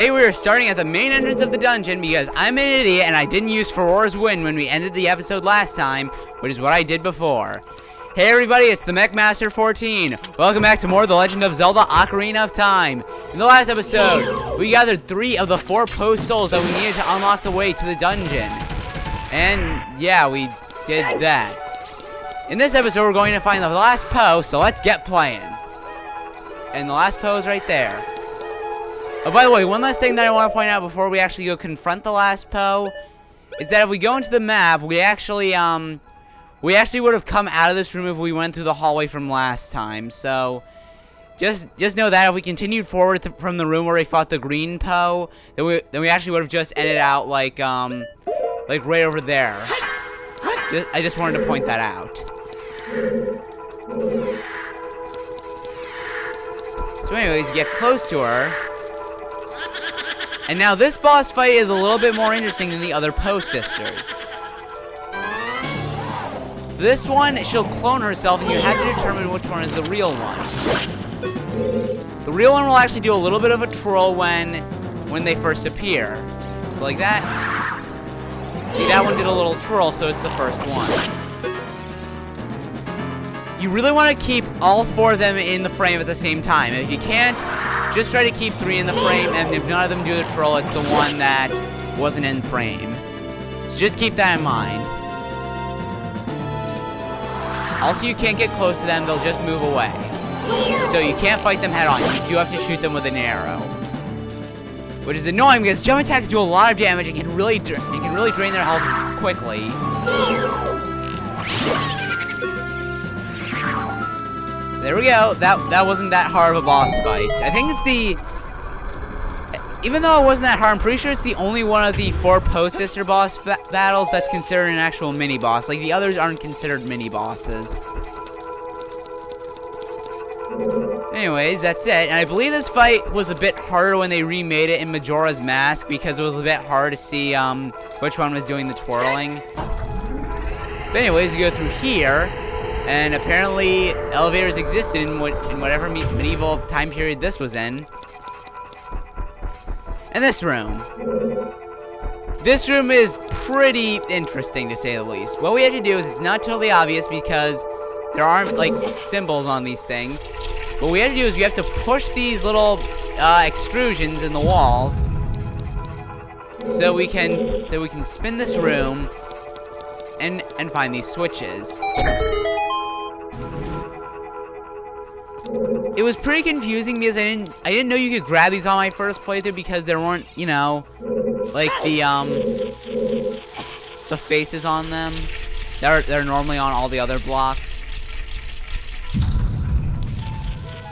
Hey, we are starting at the main entrance of the dungeon because I'm an idiot and I didn't use Furore's Wind when we ended the episode last time, which is what I did before. Hey everybody, it's the Mech Master 14. Welcome back to more of The Legend of Zelda Ocarina of Time. In the last episode, we gathered 3 of the 4 post souls that we needed to unlock the way to the dungeon. And yeah, we did that. In this episode, we're going to find the last Poe, so let's get playing. And the last Poe is right there. Oh, by the way, one last thing that I want to point out before we actually go confront the last Poe is that if we go into the map, we actually would have come out of this room if we went through the hallway from last time. So just know that if we continued forward from the room where we fought the green Poe, then we actually would have just ended out like right over there. I just wanted to point that out. So anyways, you get close to her. And now this boss fight is a little bit more interesting than the other Poe sisters. This one, she'll clone herself and you have to determine which one is the real one. The real one will actually do a little bit of a troll when they first appear. So like that. See, that one did a little twirl, so it's the first one. You really want to keep all 4 of them in the frame at the same time. If you can't, just try to keep 3 in the frame, and if none of them do the twirl, it's the one that wasn't in frame. So just keep that in mind. Also, you can't get close to them, they'll just move away. So you can't fight them head on, you do have to shoot them with an arrow. Which is annoying because jump attacks do a lot of damage and can really drain their health quickly. There we go. That wasn't that hard of a boss fight. I think it's even though it wasn't that hard, I'm pretty sure it's the only one of the 4 Poe sister boss battles that's considered an actual mini boss. Like the others aren't considered mini bosses. Anyways, that's it. And I believe this fight was a bit harder when they remade it in Majora's Mask because it was a bit hard to see which one was doing the twirling. But anyways, you go through here, and apparently elevators existed in whatever medieval time period this was in. And this room. This room is pretty interesting to say the least. What we have to do is, it's not totally obvious because there aren't like symbols on these things. What we have to do is we have to push these little extrusions in the walls so we can spin this room and find these switches. It was pretty confusing because I didn't know you could grab these on my first playthrough because there weren't, you know, like the faces on them. They're normally on all the other blocks.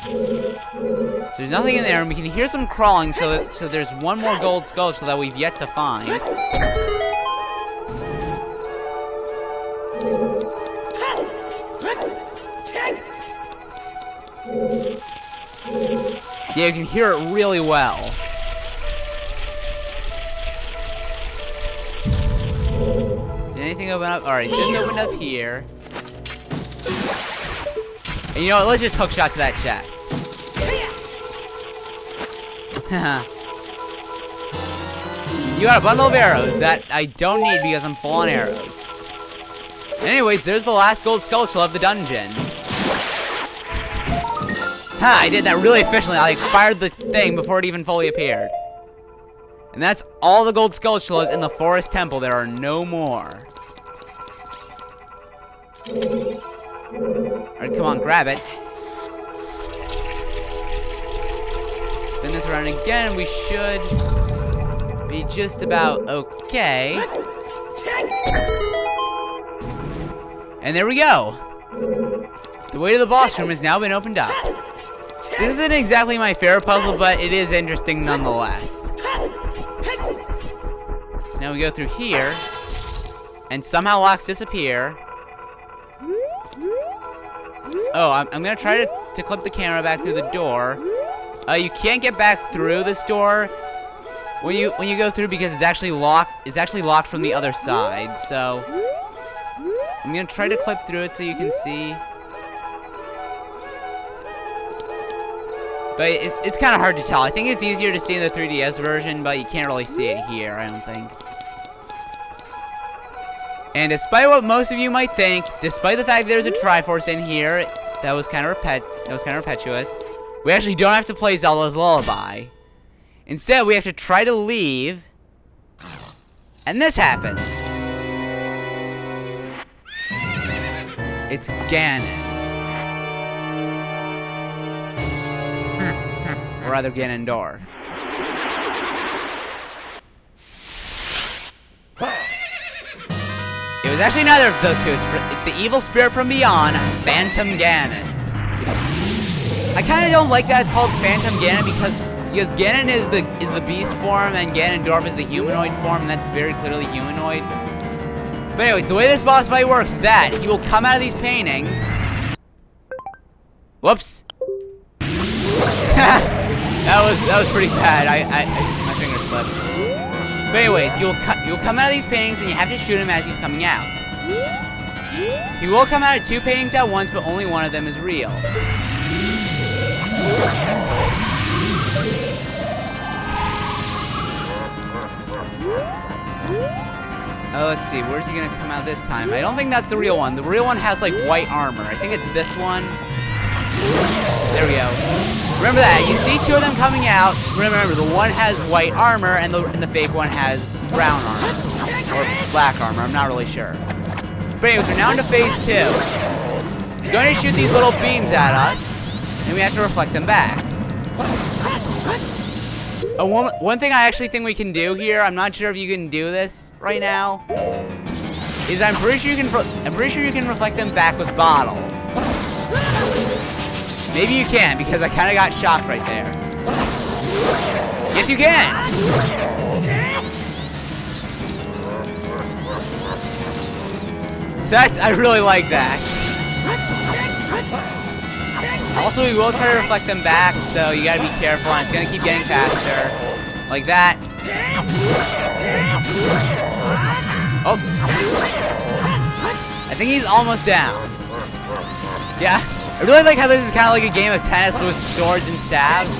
So there's nothing in there, and we can hear some crawling, so there's one more gold skull that we've yet to find. Yeah, you can hear it really well. Did anything open up? Alright, this opened up here. And you know what, let's just hookshot to that chest. You got a bundle of arrows that I don't need because I'm full on arrows. Anyways, there's the last gold skull of the dungeon. Ha! I did that really efficiently. I fired the thing before it even fully appeared. And that's all the gold skulltulas in the forest temple. There are no more. Alright, come on, grab it. Spin this around again, we should be just about okay. And there we go. The way to the boss room has now been opened up. This isn't exactly my favorite puzzle, but it is interesting nonetheless. So now we go through here, and somehow locks disappear. Oh, I'm gonna try to clip the camera back through the door. You can't get back through this door when you go through because it's actually locked. It's actually locked from the other side. So I'm gonna try to clip through it so you can see. But it's kind of hard to tell. I think it's easier to see in the 3DS version, but you can't really see it here, I don't think. And despite what most of you might think, despite the fact there's a Triforce in here, that was kind of repetitious, we actually don't have to play Zelda's Lullaby. Instead, we have to try to leave, and this happens. It's Ganon. Or rather, Ganondorf. It was actually neither of those two. It's the evil spirit from beyond, Phantom Ganon. I kind of don't like that it's called Phantom Ganon because Ganon is the beast form and Ganondorf is the humanoid form, and that's very clearly humanoid. But anyways, the way this boss fight works is that he will come out of these paintings. Whoops. that was pretty bad. My finger slipped. But anyways, you'll come out of these paintings and you have to shoot him as he's coming out. He will come out of 2 paintings at once, but only one of them is real. Oh, let's see, where's he gonna come out this time? I don't think that's the real one. The real one has like white armor. I think it's this one. There we go. Remember that, you see 2 of them coming out. Remember, the one has white armor and the fake one has brown armor. Or black armor, I'm not really sure. But anyways, we're now into phase 2. He's going to shoot these little beams at us, and we have to reflect them back. One thing I actually think we can do here, I'm not sure if you can do this right now, is I'm pretty sure you can reflect them back with bottles. Maybe you can, because I kind of got shocked right there. Yes, you can! So I really like that. Also, we will try to reflect them back, so you gotta be careful, and it's gonna keep getting faster. Like that. Oh. I think he's almost down. Yeah. I really like how this is kind of like a game of tennis with swords and stabs.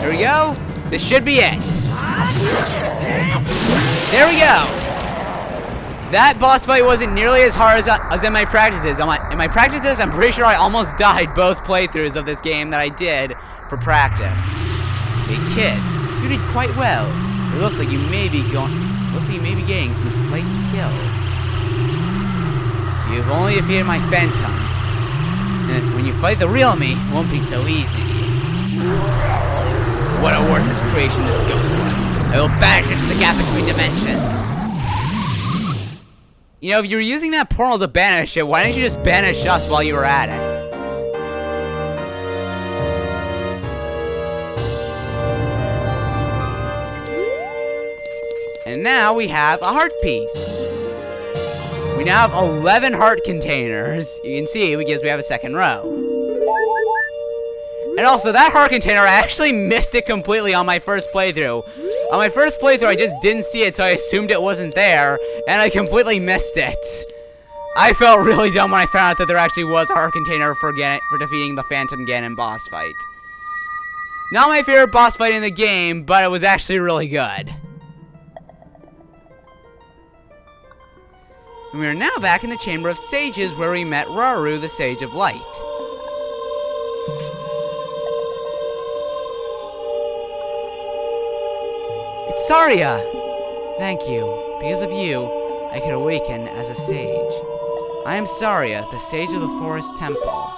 There we go. This should be it. There we go. That boss fight wasn't nearly as hard as in my practices. In my practices, I'm pretty sure I almost died both playthroughs of this game that I did for practice. Hey kid, you did quite well. It looks like you may be gaining some slight skill. You've only defeated my Phantom. And when you fight the real me, it won't be so easy. What a worthless creation this ghost was. I will banish it to the gap between dimensions. You know, if you were using that portal to banish it, why didn't you just banish us while you were at it? And now we have a heart piece. We now have 11 heart containers. You can see because we have a second row. And also, that heart container, I actually missed it completely on my first playthrough. On my first playthrough, I just didn't see it, so I assumed it wasn't there, and I completely missed it. I felt really dumb when I found out that there actually was a heart container for defeating the Phantom Ganon boss fight. Not my favorite boss fight in the game, but it was actually really good. And we are now back in the Chamber of Sages, where we met Rauru, the Sage of Light. It's Saria! Thank you. Because of you, I could awaken as a sage. I am Saria, the Sage of the Forest Temple.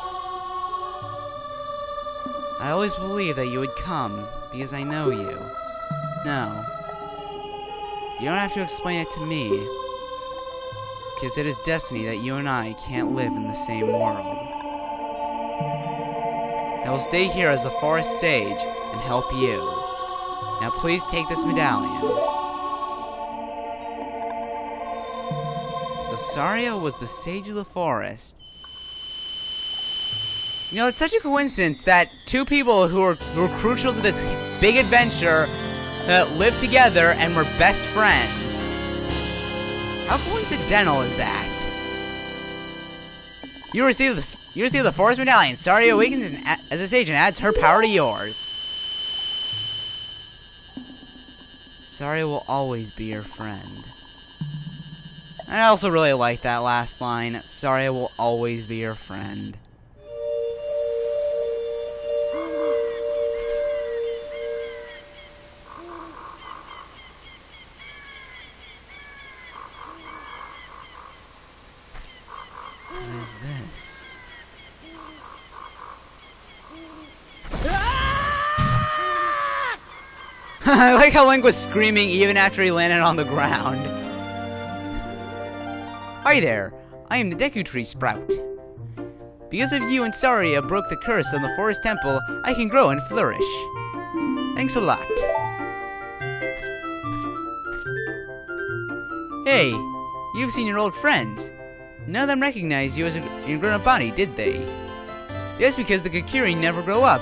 I always believed that you would come, because I know you. No. You don't have to explain it to me, because it is destiny that you and I can't live in the same world. I will stay here as the Forest Sage and help you. Now please take this medallion. So Saria was the Sage of the Forest. You know, it's such a coincidence that 2 people who were crucial to this big adventure lived together and were best friends. How coincidental is that? You receive the Forest Medallion. Saria awakens as a sage and adds her power to yours. Saria will always be your friend. I also really like that last line. Saria will always be your friend. What is this? I like how Link was screaming even after he landed on the ground. Hi there, I am the Deku Tree Sprout. Because of you and Saria broke the curse on the Forest Temple, I can grow and flourish. Thanks a lot. Hey, you've seen your old friends. None of them recognized you as your grown-up body, did they? That's because the Kakiri never grow up.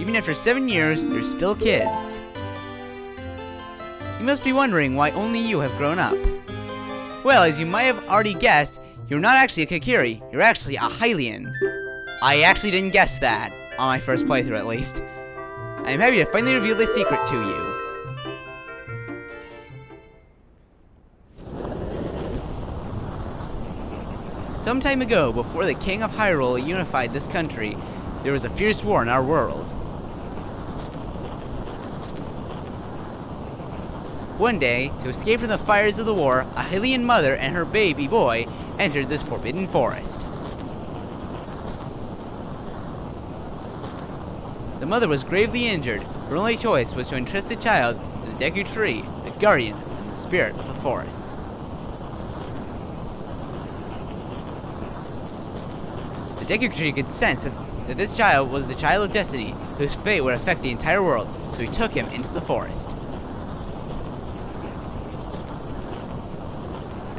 Even after 7 years, they're still kids. You must be wondering why only you have grown up. Well, as you might have already guessed, you're not actually a Kakiri, you're actually a Hylian. I actually didn't guess that, on my first playthrough at least. I am happy to finally reveal this secret to you. Some time ago, before the King of Hyrule unified this country, there was a fierce war in our world. One day, to escape from the fires of the war, a Hylian mother and her baby boy entered this forbidden forest. The mother was gravely injured. Her only choice was to entrust the child to the Deku Tree, the guardian and the spirit of the forest. The Deku Tree could sense that this child was the child of destiny, whose fate would affect the entire world, so he took him into the forest.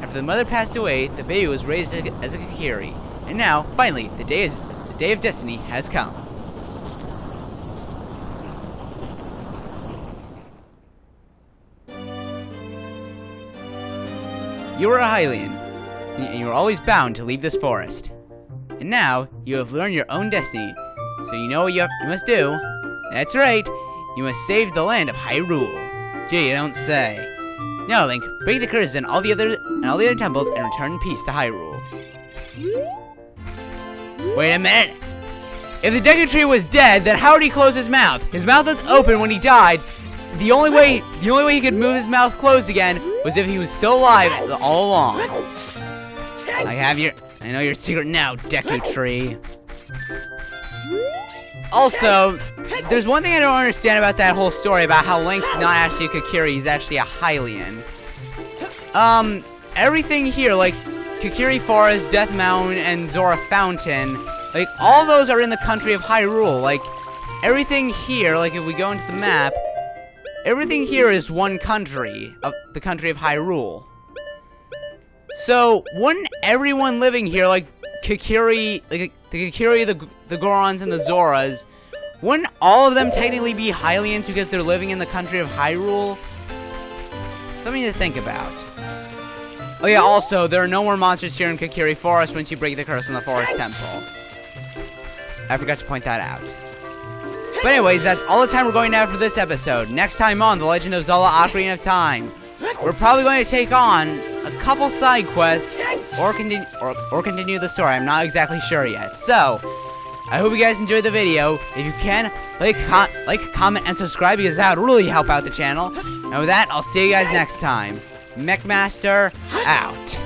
After the mother passed away, the baby was raised as a Kakiri, and now, finally, the day of destiny has come. You are a Hylian, and you are always bound to leave this forest. And now, you have learned your own destiny, so you know what you must do. That's right, you must save the land of Hyrule. Gee, you don't say. Now, Link, break the curse in all the other temples and return in peace to Hyrule. Wait a minute! If the Deku Tree was dead, then how did he close his mouth? His mouth was open when he died. The only way he could move his mouth closed again was if he was still alive all along. I know your secret now, Deku Tree. Also, there's one thing I don't understand about that whole story about how Link's not actually a Kakiri, he's actually a Hylian. Everything here, like Kakiri Forest, Death Mountain, and Zora Fountain, like, all those are in the country of Hyrule. Like, everything here, like, if we go into the map, everything here is one country, of the country of Hyrule. So, wouldn't everyone living here, like Kakiri, like the Kakiri, the Gorons, and the Zoras, wouldn't all of them technically be Hylians because they're living in the country of Hyrule? Something to think about. Oh yeah, also, there are no more monsters here in Kakiri Forest once you break the curse in the Forest Temple. I forgot to point that out. But anyways, that's all the time we're going to have for this episode. Next time on The Legend of Zelda Ocarina of Time, we're probably going to take on a couple side quests or continue the story. I'm not exactly sure yet. So, I hope you guys enjoyed the video. If you can, like, comment, and subscribe because that would really help out the channel. And with that, I'll see you guys next time. Mechmaster out.